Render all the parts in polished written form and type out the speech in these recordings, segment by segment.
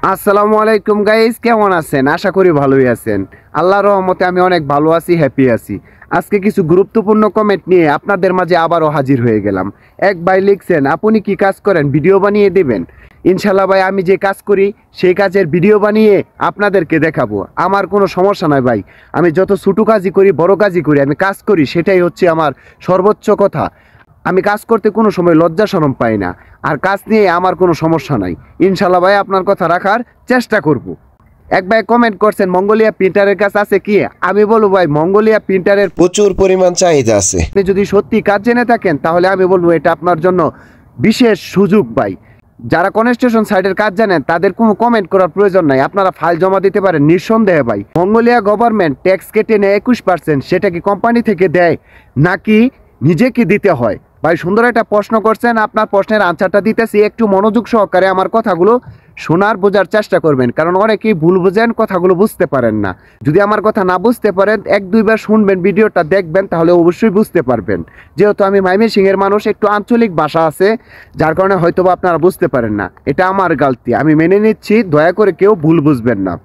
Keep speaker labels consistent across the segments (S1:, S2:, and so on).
S1: আসসালামু আলাইকুম গাইস, কেমন আছেন? আশা করি ভালোই আছেন। আল্লাহর রহমতে আমি অনেক ভালো আছি, হ্যাপি আছি। আজকে কিছু গুরুত্বপূর্ণ কমেন্ট নিয়ে আপনাদের মাঝে আবারও হাজির হয়ে গেলাম। এক ভাই লিখছেন, আপনি কি কাজ করেন, ভিডিও বানিয়ে দেবেন? ইনশাল্লাহ ভাই, আমি যে কাজ করি সেই কাজের ভিডিও বানিয়ে আপনাদেরকে দেখাবো। আমার কোনো সমস্যা নাই ভাই। আমি যত ছোটো কাজই করি, বড় কাজই করি, আমি কাজ করি, সেটাই হচ্ছে আমার সর্বোচ্চ কথা। আমি কাজ করতে কোনো সময় লজ্জা শরম পাই না। আর কাজ নিয়ে আমার কোনো সমস্যা নাই। ইনশাল্লাহ ভাই, আপনার কথা রাখার চেষ্টা করব। এক ভাই কমেন্ট করছেন, মঙ্গোলিয়া প্রিন্টারের কাজ আছে কি? আমি বলবো ভাই, মঙ্গোলিয়া প্রিন্টারের
S2: প্রচুর পরিমাণ চাহিদা আছে।
S1: আপনি যদি সত্যি কাজ জেনে থাকেন তাহলে আমি বলবো এটা আপনার জন্য বিশেষ সুযোগ ভাই। যারা কনস্ট্রাকশন সাইটের কাজ জানেন তাদের কোনো কমেন্ট করার প্রয়োজন নাই, আপনারা ফাইল জমা দিতে পারেন নিঃসন্দেহে ভাই। মঙ্গোলিয়া গভর্নমেন্ট ট্যাক্স কেটে নেয় 21%, সেটা কি কোম্পানি থেকে দেয় নাকি নিজেকে দিতে হয়? ভাই সুন্দর একটা প্রশ্ন করছেন, আপনার প্রশ্নের আনসারটা দিতেছি, একটু মনোযোগ সহকারে আমার কথাগুলো শোনার বোঝার চেষ্টা করবেন, কারণ অনেকেই ভুল বোঝেন, কথাগুলো বুঝতে পারেন না। যদি আমার কথা না বুঝতে পারেন, এক দুইবার শুনবেন, ভিডিওটা দেখবেন, তাহলে অবশ্যই বুঝতে পারবেন। যেহেতু আমি ময়মনসিংহের মানুষ, একটু আঞ্চলিক ভাষা আছে, যার কারণে হয়তো বা আপনারা বুঝতে পারেন না। এটা আমার গালতি, আমি মেনে নিচ্ছি, দয়া করে কেউ ভুল বুঝবেন না।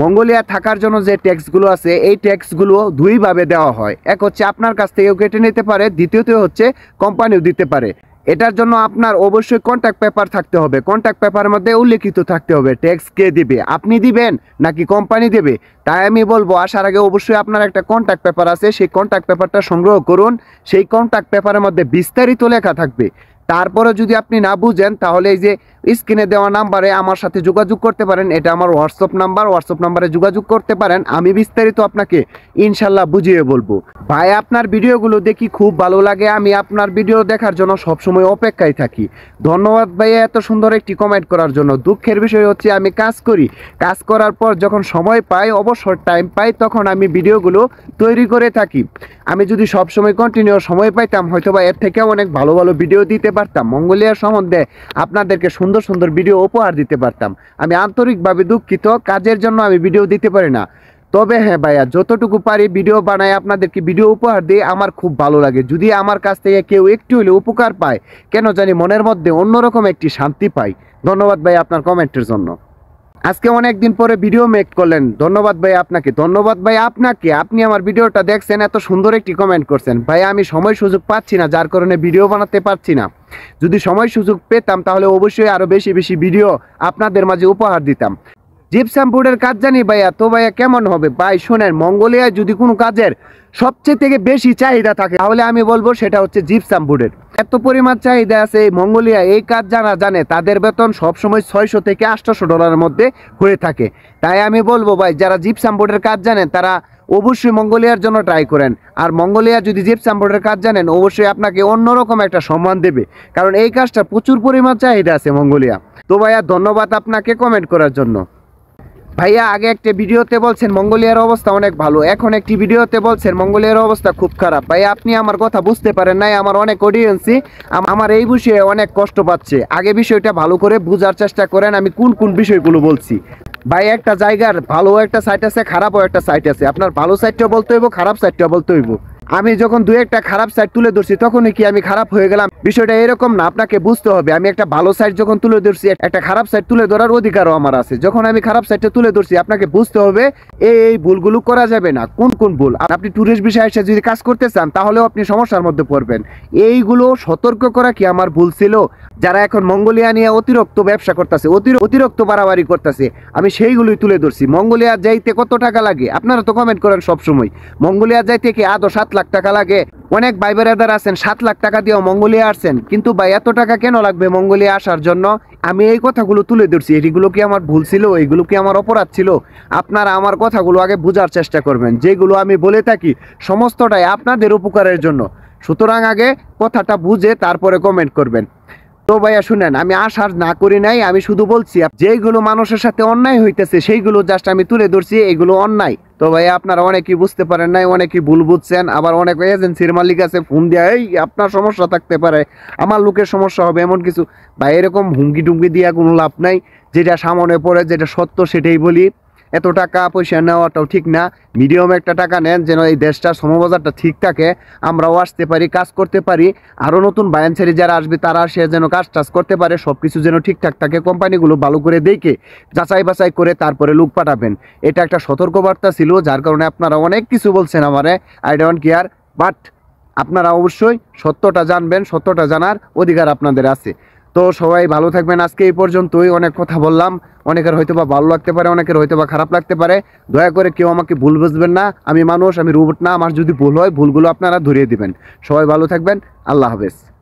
S1: মঙ্গোলিয়া থাকার জন্য যে ট্যাক্সগুলো আছে, এই ট্যাক্সগুলো দুইভাবে দেওয়া হয়। এক হচ্ছে আপনার কাছ থেকেও কেটে নিতে পারে, দ্বিতীয়ত হচ্ছে কোম্পানিও দিতে পারে। এটার জন্য আপনার অবশ্যই কন্ট্যাক্ট পেপার থাকতে হবে। কন্ট্যাক্ট পেপারের মধ্যে উল্লেখিত থাকতে হবে ট্যাক্স কে দিবে, আপনি দিবেন নাকি কোম্পানি দেবে। তাই আমি বলবো, আসার আগে অবশ্যই আপনার একটা কন্ট্যাক্ট পেপার আছে, সেই কন্ট্যাক্ট পেপারটা সংগ্রহ করুন। সেই কন্ট্যাক্ট পেপারের মধ্যে বিস্তারিত লেখা থাকবে। তারপরে যদি আপনি না বুঝেন, তাহলে এই যে স্ক্রিনে দেওয়া নাম্বারে আমার সাথে যোগাযোগ করতে পারেন। এটা আমার হোয়াটসঅ্যাপ নাম্বার, হোয়াটসঅ্যাপ নাম্বারে যোগাযোগ করতে পারেন। আমি বিস্তারিত আপনাকে ইনশাল্লাহ বুঝিয়ে বলবো। ভাই আপনার ভিডিওগুলো দেখি খুব ভালো লাগে, আমি আপনার ভিডিও দেখার জন্য সবসময় অপেক্ষায় থাকি। ধন্যবাদ ভাই এত সুন্দর একটি কমেন্ট করার জন্য। দুঃখের বিষয় হচ্ছে আমি কাজ করি, কাজ করার পর যখন সময় পাই, অবসর টাইম পাই, তখন আমি ভিডিওগুলো তৈরি করে থাকি। আমি যদি সবসময় কন্টিনিউ সময় পাইতাম, হয়তো বা এর থেকে অনেক ভালো ভালো ভিডিও দিতে পারতাম, মঙ্গোলিয়ার সম্বন্ধে আপনাদেরকে সুন্দর সুন্দর ভিডিও উপহার দিতে পারতাম। আমি আন্তরিকভাবে দুঃখিত, কাজের জন্য আমি ভিডিও দিতে পারি না। তবে হ্যাঁ ভাইয়া, যতটুকু পারি ভিডিও বানাই, আপনাদেরকে ভিডিও উপহার দিই, আমার খুব ভালো লাগে। যদি আমার কাছ থেকে কেউ একটু হলে উপকার পায়, কেন জানি মনের মধ্যে অন্যরকম একটি শান্তি পাই। ধন্যবাদ ভাই আপনার কমেন্টের জন্য। আজকে অনেক দিন পরে ভিডিও মেক করলেন, ধন্যবাদ ভাই আপনাকে। ধন্যবাদ ভাই আপনাকে, আপনি আমার ভিডিওটা দেখছেন, এত সুন্দর একটি কমেন্ট করছেন। ভাই আমি সময় সুযোগ পাচ্ছি না, যার কারণে ভিডিও বানাতে পারছি না। যদি সময় সুযোগ পেতাম তাহলে অবশ্যই আরো বেশি বেশি ভিডিও আপনাদের মাঝে উপহার দিতাম। জিপসাম বোর্ডের কাজ জানি ভাইয়া, তো ভাইয়া কেমন হবে? ভাই শোনেন, মঙ্গোলিয়ায় যদি কোনো কাজের সবচেয়ে থেকে বেশি চাহিদা থাকে, তাহলে আমি বলবো সেটা হচ্ছে জিপসাম বোর্ডের। এত পরিমাণ চাহিদা আছে এই মঙ্গোলিয়া, এই কাজ যারা জানে তাদের বেতন সবসময় 600 থেকে 800 ডলারের মধ্যে হয়ে থাকে। তাই আমি বলবো ভাই, যারা জিপসাম বোর্ডের কাজ জানেন তারা অবশ্যই মঙ্গোলিয়ার জন্য ট্রাই করেন। আর মঙ্গোলিয়া যদি জিপসাম বোর্ডের কাজ জানেন, অবশ্যই আপনাকে অন্যরকম একটা সম্মান দেবে, কারণ এই কাজটা প্রচুর পরিমাণ চাহিদা আছে মঙ্গোলিয়া। তো ভাইয়া ধন্যবাদ আপনাকে কমেন্ট করার জন্য। ভাইয়া আগে একটা ভিডিওতে বলছেন মঙ্গোলিয়ার অবস্থা অনেক ভালো, এখন একটি ভিডিওতে বলছেন মঙ্গোলিয়ার অবস্থা খুব খারাপ। ভাইয়া আপনি আমার কথা বুঝতে পারেন নাই, আমার অনেক অডিয়েন্সই আমার এই বিষয়ে অনেক কষ্ট পাচ্ছে। আগে বিষয়টা ভালো করে বোঝার চেষ্টা করেন আমি কোন কোন বিষয়গুলো বলছি। ভাই একটা জায়গার ভালো একটা সাইট আছে, খারাপও একটা সাইট আছে। আপনার ভালো সাইটটাও বলতে হইব, খারাপ সাইটটাও বলতে হইব। আমি যখন দুই একটা খারাপ সাইট তুলে ধরছি, তখনই কি আমি খারাপ হয়ে গেলাম? বিষয়টা এরকম না, আপনাকে বুঝতে হবে। আমি একটা ভালো সাইট যখন তুলে ধরছি, একটা খারাপ সাইট তুলে ধরার অধিকারও আমার আছে। যখন আমি খারাপ সাইটটা তুলে ধরছি, আপনাকে বুঝতে হবে এই ভুলগুলো করা যাবে না। কোন কোন ভুল? আপনি ট্যুরিস্ট বিষয়ে এসে যদি কাজ করতে চান, তাহলেও আপনি সমস্যার মধ্যে পড়বেন। এইগুলো সতর্ক করা কি আমার ভুল ছিল? যারা এখন মঙ্গোলিয়া নিয়ে অতিরিক্ত ব্যবসা করতেছে, অতিরিক্ত বাড়াবাড়ি করতেছে, আমি সেইগুলোই তুলে ধরছি। মঙ্গোলিয়া যাইতে কত টাকা লাগে? আপনারা তো কমেন্ট করেন সবসময়, মঙ্গোলিয়া যাইতে কি আদৌ 7 লাখ টাকা লাগে? অনেক ভাই বেড়াদার আছেন 7 লাখ টাকা দিয়েও মঙ্গোলিয়া আসছেন, কিন্তু ভাই এত টাকা কেন লাগবে মঙ্গোলিয়া আসার জন্য? আমি এই কথাগুলো তুলে ধরছি। এগুলো কি আমার ভুল ছিল? এগুলো কি আমার অপরাধ ছিল? আপনারা আমার কথাগুলো আগে বোঝার চেষ্টা করবেন। যেগুলো আমি বলে থাকি সমস্তটাই আপনাদের উপকারের জন্য। সুতরাং আগে কথাটা বুঝে তারপরে কমেন্ট করবেন। তো ভাইয়া শুনেন, আমি আশা না করি নাই, আমি শুধু বলছি যেইগুলো মানুষের সাথে অন্যায় হইতেছে সেইগুলো জাস্ট আমি তুলে ধরছি, এগুলো অন্যায়। তো ভাইয়া আপনারা অনেকেই বুঝতে পারেন নাই, অনেকেই ভুল বুঝছেন। আবার অনেক এজেন্সির মালিক আছে ফোন দিয়া, এই আপনার সমস্যা থাকতে পারে, আমার লোকের সমস্যা হবে, এমন কিছু। ভাই এরকম হুমকি টুমকি দিয়া কোনো লাভ নাই। যেটা সামনে পড়ে, যেটা সত্য সেটাই বলি। এত টাকা পয়সা নেওয়াটাও ঠিক না। মিডিয়াম একটা টাকা নেন, যেন এই দেশটার সমবাজারটা ঠিক থাকে, আমরাও আসতে পারি, কাজ করতে পারি। আরও নতুন বায়ানছাড়ি যারা আসবে তারা সে যেন কাজ টাজ করতে পারে, সব কিছু যেন ঠিকঠাক থাকে। কোম্পানিগুলো ভালো করে দেখে যাচাই বাছাই করে তারপরে লোক পাঠাবেন। এটা একটা সতর্কবার্তা ছিল, যার কারণে আপনারা অনেক কিছু বলছেন আমারে, আই ডোন্ট কেয়ার। বাট আপনারা অবশ্যই সত্যটা জানবেন, সত্যটা জানার অধিকার আপনাদের আছে। তো সবাই ভালো থাকবেন। আজকে এই পর্যন্তই, অনেক কথা বললাম, অনেকের হয়তো বা ভালো লাগতে পারে, অনেকের হয়তো বা খারাপ লাগতে পারে। দয়া করে কেউ আমাকে ভুল বুঝবেন না, আমি মানুষ, আমি রোবট না। আমার যদি ভুল হয়, ভুলগুলো আপনারা ধরিয়ে দিবেন। সবাই ভালো থাকবেন, আল্লাহ হাফেজ।